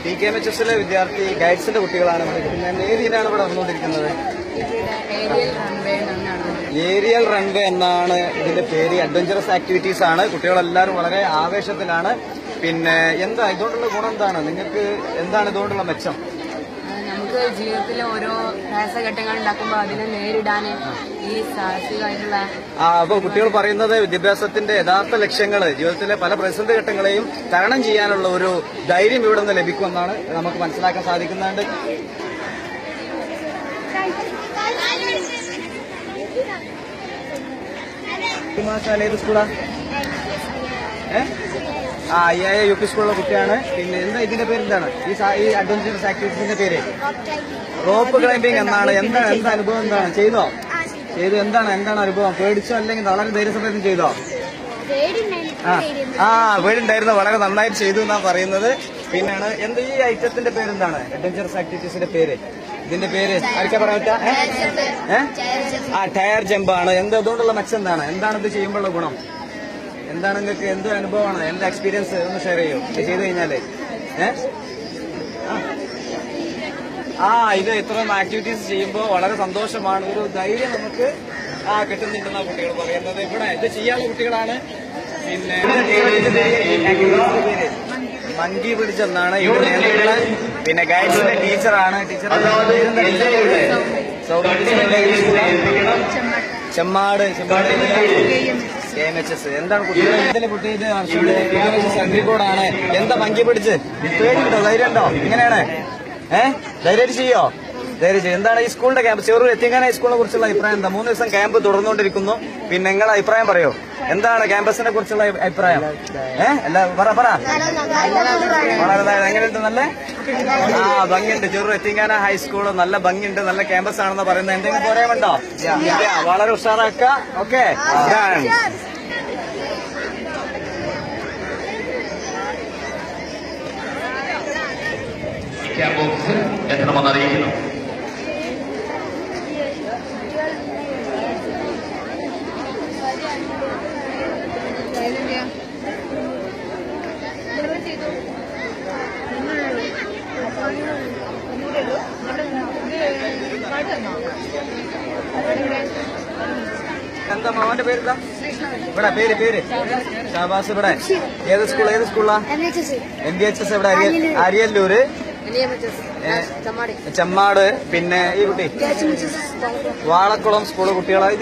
PKMHS വിദ്യാർത്ഥി ഗൈഡ്സിന്റെ കുട്ടികളാണ്. ഏതിനാണ് ഇവിടെ വന്നുകൊണ്ടിരിക്കുന്നത്? ഏരിയൽ റൺവേ എന്നാണ് ഇതിന്റെ പേര്. അഡ്വഞ്ചറസ് ആക്ടിവിറ്റീസ് ആണ്. കുട്ടികളെല്ലാവരും വളരെ ആവേശത്തിലാണ്. പിന്നെ എന്താ ഇതുകൊണ്ടുള്ള ഗുണം എന്താണ്? നിങ്ങൾക്ക് എന്താണ് ഇതുകൊണ്ടുള്ള മെച്ചം? നമുക്ക് ജീവിതത്തിലെ ഓരോ പ്രയാസഘട്ടങ്ങൾ ഉണ്ടാക്കുമ്പോൾ അതിനെ നേരിടാൻ ഈ സാഹസികമായിട്ടുള്ള അപ്പോൾ കുട്ടികൾ പറയുന്നത് വിദ്യാഭ്യാസത്തിന്റെ യഥാർത്ഥ ലക്ഷ്യങ്ങൾ, ജീവിതത്തിലെ പല പ്രതിസന്ധി ഘട്ടങ്ങളെയും തരണം ചെയ്യാനുള്ള ഒരു ധൈര്യം ഇവിടെ നിന്ന് ലഭിക്കുമെന്നാണ് നമുക്ക് മനസ്സിലാക്കാൻ സാധിക്കുന്നുണ്ട്. ഏത് സ്കൂളാ? UP സ്കൂളിലെ കുട്ടിയാണ്. പിന്നെ എന്താ ഇതിന്റെ പേര് എന്താണ്? ഈ അഡ്വഞ്ചറസ് ആക്ടിവിറ്റീസിന്റെ പേര് റോപ്പ് ക്ലൈംബിംഗ് എന്നാണ്. എന്താ അനുഭവം? എന്താണ് ചെയ്തോ? എന്താണ് അനുഭവം? പേടിച്ചോ അല്ലെങ്കിൽ വളരെ ധൈര്യസമയത്തും ചെയ്തോ? പേടിണ്ടായിരുന്നു. വളരെ നന്നായിട്ട് ചെയ്തു എന്നാ പറയുന്നത്. പിന്നാണ് എന്താ ഈ ഐറ്റത്തിന്റെ പേരെന്താണ്? അഡ്വഞ്ചറസ് ആക്ടിവിറ്റീസിന്റെ പേര്, ഇതിന്റെ പേര് ആർക്കാ പറയാൻ പറ്റാ? ടയർ ജമ്പാണ്. എന്താ അതുകൊണ്ടുള്ള മെച്ചം എന്താണ് ഇത് ചെയ്യുമ്പോഴുള്ള ഗുണം എന്താണ്? നിങ്ങൾക്ക് എന്ത് അനുഭവമാണ്? എന്താ എക്സ്പീരിയൻസ് ഒന്ന് ഷെയർ ചെയ്യൂ ചെയ്ത് കഴിഞ്ഞാല്? ഇത് ഇത്രയും ആക്ടിവിറ്റീസ് ചെയ്യുമ്പോൾ വളരെ സന്തോഷമാണ്. ഒരു ധൈര്യം നമുക്ക് കിട്ടുന്നുണ്ടെന്നാണ് കുട്ടികൾ പറയുന്നത്. ഇവിടെ ഇത് ചെയ്യാനുള്ള കുട്ടികളാണ്. പിന്നെ മങ്കി പിടിച്ചെന്നാണ് ഇവിടെ നേതൃത്വം. പിന്നെ ഗൈഡ്സിന്റെ ടീച്ചറാണ്. ചെമ്മാട് KMHS. എന്താണ് കുട്ടികൾ കുട്ടി? ഇത് അഗ്രികോഡാണ്. എന്താ മങ്കി പിടിച്ച് പേടിയുണ്ടോ? ധൈര്യം ഉണ്ടോ? ഇങ്ങനെയാണ് ധൈര്യമായിട്ട് ചെയ്യോ? എന്താണ് ഈ സ്കൂളിന്റെ ക്യാമ്പ്? ചെറൂർ എത്തിങ്ങാന ഹൈസ്കൂളിനെ കുറിച്ചുള്ള അഭിപ്രായം എന്താ? 3 ദിവസം ക്യാമ്പ് തുടർന്നുകൊണ്ടിരിക്കുന്നു. പിന്നെ നിങ്ങളുടെ അഭിപ്രായം പറയോ? എന്താണ് ക്യാമ്പസിനെ കുറിച്ചുള്ള അഭിപ്രായം? പറ വളരെ എങ്ങനെയുണ്ട്? നല്ല ഭംഗിയുണ്ട്. ചെറൂർ എത്തിങ്ങാന ഹൈസ്കൂൾ നല്ല ഭംഗിയുണ്ട്, നല്ല ക്യാമ്പസ് ആണെന്ന് പറയുന്നത്. എന്തെങ്കിലും പറയാനുണ്ടോ? വളരെ ഉഷാറാക്ക. ഓക്കെ, എത്തണമെന്നറിയിക്കുന്നു. എന്താ മോന്റെ പേരെന്താ? ഇവിടെ പേര് ഷാബാസ്. ഇവിടെ ഏത് സ്കൂളാ? MBHS. ഇവിടെ അരിയല്ലൂര്, ചെമ്മാട്. പിന്നെ ഈ കുട്ടി വാളക്കുളം സ്കൂള് കുട്ടികളായി.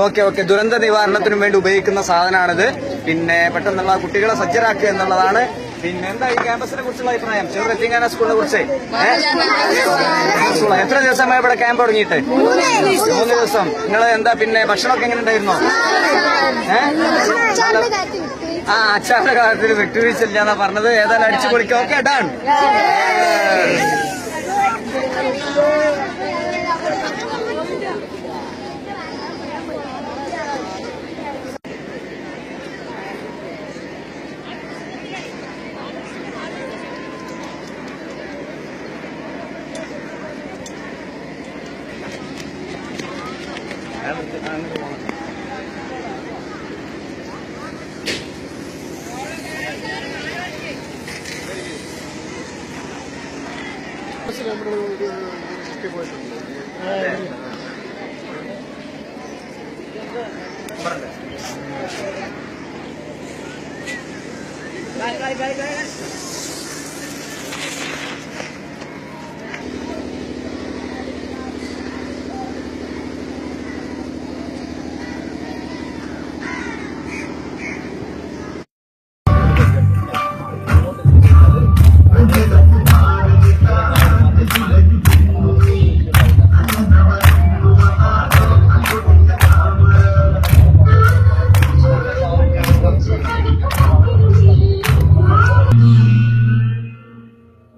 ഓക്കെ. ദുരന്ത നിവാരണത്തിനും വേണ്ടി ഉപയോഗിക്കുന്ന സാധനമാണിത്. പിന്നെ പെട്ടെന്നുള്ള കുട്ടികളെ സജ്ജരാക്കുക എന്നുള്ളതാണ്. പിന്നെ എന്താ ഈ ക്യാമ്പസിനെ കുറിച്ചുള്ള അഭിപ്രായം? ചെറൂർ എത്തിങ്ങാന സ്കൂളിനെ കുറിച്ച് എത്ര ദിവസമായി ഇവിടെ ക്യാമ്പ് തുടങ്ങിയിട്ട്? 3 ദിവസം. നിങ്ങൾ എന്താ പിന്നെ ഭക്ഷണമൊക്കെ എങ്ങനെ ഉണ്ടായിരുന്നോ? അച്ചാറിന്റെ കാര്യത്തിൽ വിട്ടുവീഴ്ചയില്ല എന്നാ പറഞ്ഞത്. ഏതായാലും അടിച്ചു പൊളിക്കാം. Okay, done.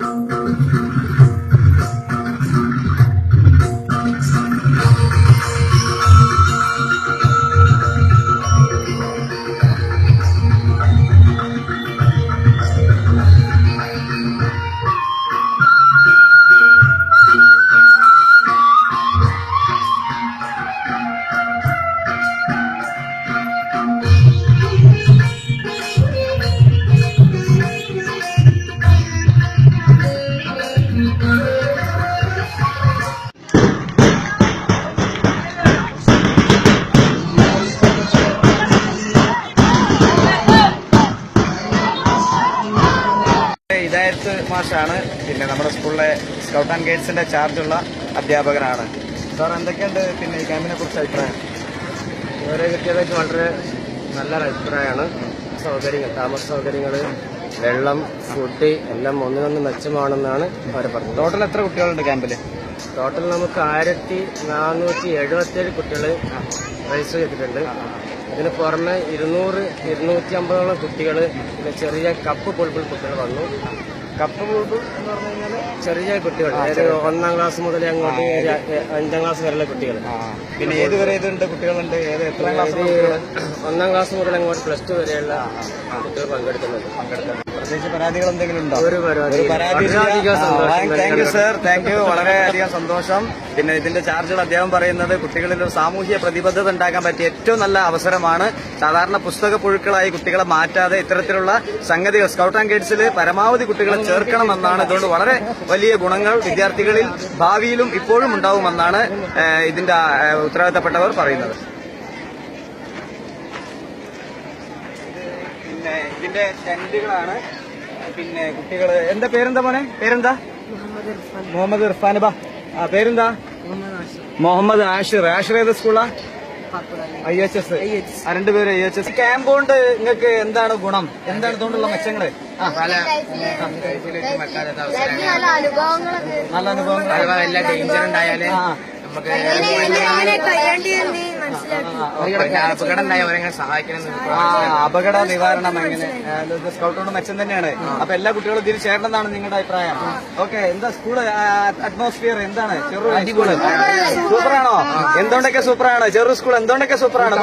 Oh. മാഷാണ്, പിന്നെ നമ്മുടെ സ്കൂളിലെ സ്കൗട്ട് ആൻഡ് ഗൈഡ്സിന്റെ ചാർജുള്ള അധ്യാപകനാണ്. സാർ എന്തൊക്കെയുണ്ട് പിന്നെ ഈ ക്യാമ്പിനെ കുറിച്ച് അഭിപ്രായം? ഇവരെ കിട്ടിയതൊക്കെ വളരെ നല്ലൊരു അഭിപ്രായമാണ്. സൗകര്യങ്ങൾ, താമസ സൗകര്യങ്ങൾ, വെള്ളം, ഫുഡ് എല്ലാം ഒന്നിനൊന്ന് മെച്ചമാണെന്നാണ് അവർ പറഞ്ഞത്. ടോട്ടൽ എത്ര കുട്ടികളുണ്ട് ക്യാമ്പിൽ? ടോട്ടൽ നമുക്ക് 1477 കുട്ടികൾ രജിസ്റ്റർ ചെയ്തിട്ടുണ്ട്. ഇതിന് പുറമെ 200-250 കുട്ടികൾ, പിന്നെ ചെറിയ കപ്പ് പുൾബിൾ കുട്ടികൾ വന്നു. കപ്പ് ബോർഡ് എന്ന് പറഞ്ഞു കഴിഞ്ഞാൽ ചെറിയ കുട്ടികൾ, അതായത് 1ാം ക്ലാസ് മുതൽ അങ്ങോട്ട് 5ാം ക്ലാസ് വരെയുള്ള കുട്ടികൾ. പിന്നെ ഏത് വരെ ഇതുണ്ട് കുട്ടികളുണ്ട്? ഏത് എത്ര ക്ലാസ്? 1ാം ക്ലാസ് മുതൽ അങ്ങോട്ട് +2 വരെയുള്ള കുട്ടികൾ പങ്കെടുക്കുന്നുണ്ട്. പ്രത്യേകിച്ച് പരാതികൾ എന്തെങ്കിലും ഉണ്ടോ? ഒരു പരാതി thank you sir, thank you, വളരെയധികം സന്തോഷം. പിന്നെ ഇതിന്റെ ചാർജുകൾ അദ്ദേഹം പറയുന്നത് കുട്ടികളിൽ ഒരു സാമൂഹ്യ പ്രതിബദ്ധത ഉണ്ടാക്കാൻ പറ്റിയ ഏറ്റവും നല്ല അവസരമാണ്. സാധാരണ പുസ്തക പുഴുക്കളായി കുട്ടികളെ മാറ്റാതെ ഇത്തരത്തിലുള്ള സംഗതികൾ സ്കൗട്ട് ആൻഡ് ഗൈഡ്സിൽ പരമാവധി കുട്ടികളെ ചേർക്കണമെന്നാണ്. ഇതുകൊണ്ട് വളരെ വലിയ ഗുണങ്ങൾ വിദ്യാർത്ഥികളിൽ ഭാവിയിലും ഇപ്പോഴും ഉണ്ടാവുമെന്നാണ് ഇതിന്റെ ഉത്തരവാദിത്തപ്പെട്ടവർ പറയുന്നത്. പിന്നെ ഇതിന്റെ ടെന്റുകളാണ്. പിന്നെ കുട്ടികള് എന്താ പേരെന്താ മോനെ? പേരെന്താ? മുഹമ്മദ് ഇർഫാൻ. ബാ, പേരെന്താ? മുഹമ്മദ് ആഷിർ. ആഷിർ ഏത് സ്കൂളാ? IHS. രണ്ടുപേരും IHS. ക്യാമ്പ് കൊണ്ട് നിങ്ങൾക്ക് എന്താണ് ഗുണം? എന്താണ് ഇതുകൊണ്ടുള്ള മെച്ചങ്ങള്? പല നല്ല അനുഭവങ്ങൾ. എല്ലാ ഡേഞ്ചർ ഉണ്ടായാല് നമുക്ക് അപകടം ഉണ്ടായ അവരെങ്ങനെ സഹായിക്കണം. അപകട നിവാരണം എങ്ങനെ സ്കൗട്ട് കൊണ്ട് മെച്ചം തന്നെയാണ്. അപ്പൊ എല്ലാ കുട്ടികളും ഇതിൽ ചേരണമെന്നാണ് നിങ്ങളുടെ അഭിപ്രായം. ഓക്കെ, എന്താ സ്കൂള് അറ്റ്മോസ്ഫിയർ എന്താണ്? ചെറു അടിപൊളി സൂപ്പറാണോ? എന്തുകൊണ്ടൊക്കെ സൂപ്പറാണ്? ചെറു സ്കൂൾ എന്തുകൊണ്ടൊക്കെ സൂപ്പറാണ്?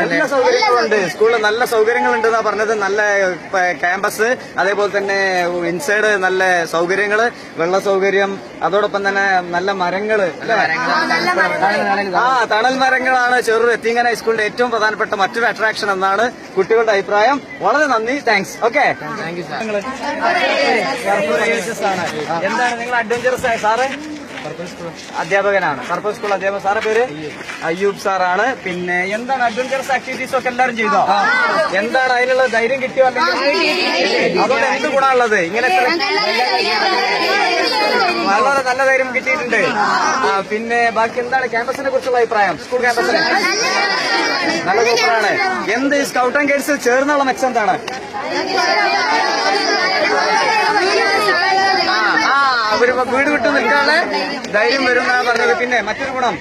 എല്ലാ സൗകര്യങ്ങളുണ്ട് സ്കൂളിൽ, നല്ല സൗകര്യങ്ങളുണ്ട് എന്നാ പറഞ്ഞത്. നല്ല ക്യാമ്പസ്, അതേപോലെ തന്നെ ഇൻസൈഡ് നല്ല സൗകര്യങ്ങള്, വെള്ള സൗകര്യം, അതോടൊപ്പം തന്നെ നല്ല മരങ്ങള്. തണൽ മരങ്ങളാണ് ചെറു എത്തിങ്ങന ഹൈസ്കൂളിന്റെ ഏറ്റവും പ്രധാനപ്പെട്ട മറ്റൊരു അട്രാക്ഷൻ എന്നാണ് കുട്ടികളുടെ അഭിപ്രായം. വളരെ നന്ദി, താങ്ക്സ്. ഓക്കെ, എന്താണ് നിങ്ങൾ അഡ്വഞ്ചറസ് ആയ സാറ്? അധ്യാപകനാണ്, പർപ്പസ് സ്കൂൾ അധ്യാപകൻ. സാറെ പേര് അയ്യൂബ് സാറാണ്. പിന്നെ എന്താണ് അഡ്വഞ്ചറസ് ആക്ടിവിറ്റീസ് ഒക്കെ എല്ലാവരും ചെയ്തോ? എന്താണ് അതിനുള്ള ധൈര്യം കിട്ടിയോ? അല്ലെങ്കിൽ അതുകൊണ്ട് എന്ത് ഗുണമുള്ളത്? ഇങ്ങനെ വളരെ നല്ല ധൈര്യം കിട്ടിയിട്ടുണ്ട്. പിന്നെ ബാക്കി എന്താണ് ക്യാമ്പസിനെ കുറിച്ചുള്ള അഭിപ്രായം? സ്കൂൾ ക്യാമ്പസിന് നല്ല സൂപ്പറാണ്. എന്ത് സ്കൗട്ട് ആൻഡ് ഗൈഡ്സിൽ ചേർന്നുള്ള മെച്ചം എന്താണ്? അവര് വീട് വിട്ടു നിൽക്കാതെ ധൈര്യം വരും എന്നാണ് പറഞ്ഞത്. പിന്നെ മറ്റൊരു ഗുണം,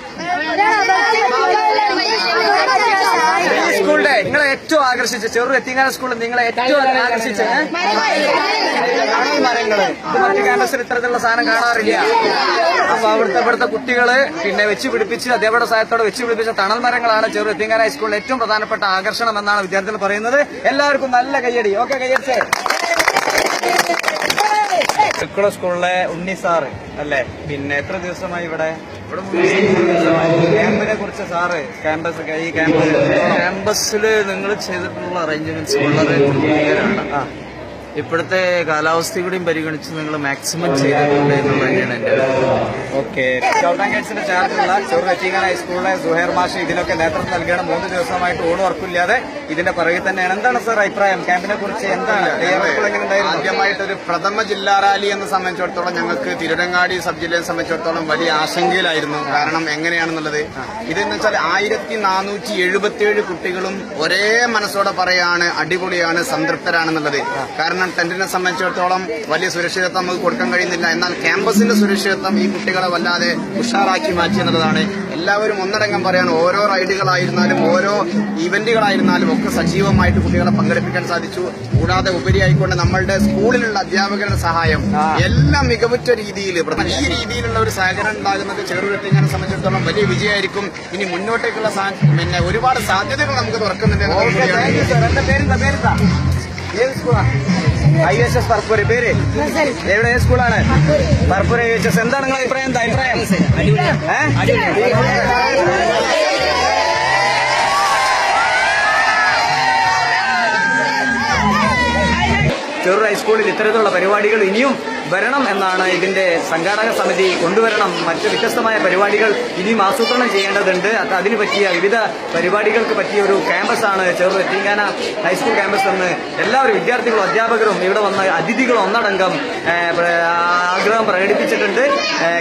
ഈ സ്കൂളിന്റെ നിങ്ങളെ ഏറ്റവും ആകർഷിച്ച ചെറു എത്തിങ്ങാന സ്കൂളിൽ നിങ്ങളെ ഏറ്റവും ആകർഷിച്ച തണൽ മരങ്ങള്. ഇത് മറ്റു ക്യാമ്പസിൽ ഇത്തരത്തിലുള്ള സാധനം കാണാറില്ല. അപ്പൊ ഇവിടുത്തെ കുട്ടികള് പിന്നെ വെച്ച് പിടിപ്പിച്ച് അധ്യാപകരുടെ സഹായത്തോടെ വെച്ച് പിടിപ്പിച്ച തണൽ മരങ്ങളാണ് ചെറു എത്തിങ്ങാന ഹൈസ്കൂളിലെ ഏറ്റവും പ്രധാനപ്പെട്ട ആകർഷണം എന്നാണ് വിദ്യാർത്ഥികൾ പറയുന്നത്. എല്ലാവർക്കും നല്ല കയ്യടി. ഓക്കെ, കയ്യടിച്ചേ. സ്കൂളിലെ ഉണ്ണി സാറ് അല്ലേ? പിന്നെ എത്ര ദിവസമായി ഇവിടെ? ക്യാമ്പിനെ കുറിച്ച് സാറ് ഈ ക്യാമ്പസിൽ നിങ്ങൾ ചെയ്തിട്ടുള്ള അറേഞ്ച്മെന്റ്സ് വളരെ തൃപ്തികരമാണ്. ഇപ്പോഴത്തെ കാലാവസ്ഥ കൂടിയും പരിഗണിച്ച് നിങ്ങൾ മാക്സിമം ചെയ്തിട്ടുണ്ട് എന്നുള്ളത് തന്നെയാണ് എന്റെ അഭിപ്രായം. ഓക്കെ, സ്കൗട്ട് ആൻഡ് ഗൈഡ്സിന്റെ ചാർജുള്ള ചെറു എത്തിങ്ങാന ഹൈസ്കൂളിലെ സുഹൈർ മാഷ് ഇതിനൊക്കെ നേതൃത്വം നൽകണം. 3 ദിവസമായിട്ട് ഊണ് ഉറപ്പില്ലാതെ ഇതിന്റെ പുറകിൽ തന്നെയാണ്. എന്താണ് സാർ അഭിപ്രായം ക്യാമ്പിനെ കുറിച്ച്? എന്താണ് ആദ്യമായിട്ടൊരു പ്രഥമ ജില്ലാ റാലി എന്നെ സംബന്ധിച്ചിടത്തോളം ഞങ്ങൾക്ക് തിരുരങ്ങാടി സബ് ജില്ലയെ സംബന്ധിച്ചിടത്തോളം വലിയ ആശങ്കയിലായിരുന്നു. കാരണം എങ്ങനെയാണെന്നുള്ളത് ഇതെന്ന് വെച്ചാൽ 1477 കുട്ടികളും ഒരേ മനസ്സോടെ പറയാണ് അടിപൊളിയാണ്, സംതൃപ്തരാണെന്നുള്ളത്. കാരണം ടെന്റിനെ സംബന്ധിച്ചിടത്തോളം വലിയ സുരക്ഷിതത്വം നമുക്ക് കൊടുക്കാൻ കഴിയുന്നില്ല. എന്നാൽ ക്യാമ്പസിന്റെ സുരക്ഷിതത്വം ഈ കുട്ടികളെ വല്ലാതെ ഉഷാറാക്കി മാറ്റി എന്നുള്ളതാണ്. എല്ലാവരും ഒന്നടങ്കം പറയാണ്. ഓരോ റൈഡുകളായിരുന്നാലും ഓരോ ഇവന്റുകളായിരുന്നാലും ഒക്കെ സജീവമായിട്ട് കുട്ടികളെ പങ്കെടുപ്പിക്കാൻ സാധിച്ചു. കൂടാതെ ഉപരിയായിക്കൊണ്ട് നമ്മളുടെ സ്കൂളിലുള്ള അധ്യാപകരുടെ സഹായം എല്ലാം മികവുറ്റ രീതിയിൽ ഈ രീതിയിലുള്ള ഒരു സഹകരണം ഉണ്ടാകുന്നത് ചെറുതെത്തിങ്ങനെ സംബന്ധിച്ചിടത്തോളം വലിയ വിജയമായിരിക്കും. ഇനി മുന്നോട്ടേക്കുള്ള പിന്നെ ഒരുപാട് സാധ്യതകൾ നമുക്ക് തുറക്കുന്നുണ്ട്. ഏത് സ്കൂളാ? IHS പർപ്പൂര്. പേര് എവിടെ? ഏത് സ്കൂളാണ്? പർപ്പൂര് IHS. എന്താണ് നിങ്ങളുടെ അഭിപ്രായം? എന്താ അഭിപ്രായം? ചെറു ഹൈസ്കൂളിൽ ഇത്തരത്തിലുള്ള പരിപാടികൾ ഇനിയും വരണം എന്നാണ് ഇതിന്റെ സംഘാടക സമിതി കൊണ്ടുവരണം. മറ്റ് വ്യത്യസ്തമായ പരിപാടികൾ ഇനിയും ആസൂത്രണം ചെയ്യേണ്ടതുണ്ട്. അതിന് പറ്റിയ വിവിധ പരിപാടികൾക്ക് പറ്റിയ ഒരു ക്യാമ്പസാണ് ചെറൂർ എത്തിങ്കാന ഹൈസ്കൂൾ ക്യാമ്പസ് എന്ന് എല്ലാവരും വിദ്യാർത്ഥികളും അധ്യാപകരും ഇവിടെ വന്ന അതിഥികളും ഒന്നടങ്കം ആഗ്രഹം പ്രകടിപ്പിച്ചിട്ടുണ്ട്.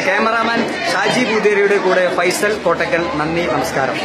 ക്യാമറാമാൻ ഷാജി പൂതേരിയുടെ കൂടെ ഫൈസൽ കോട്ടക്കൽ. നന്ദി, നമസ്കാരം.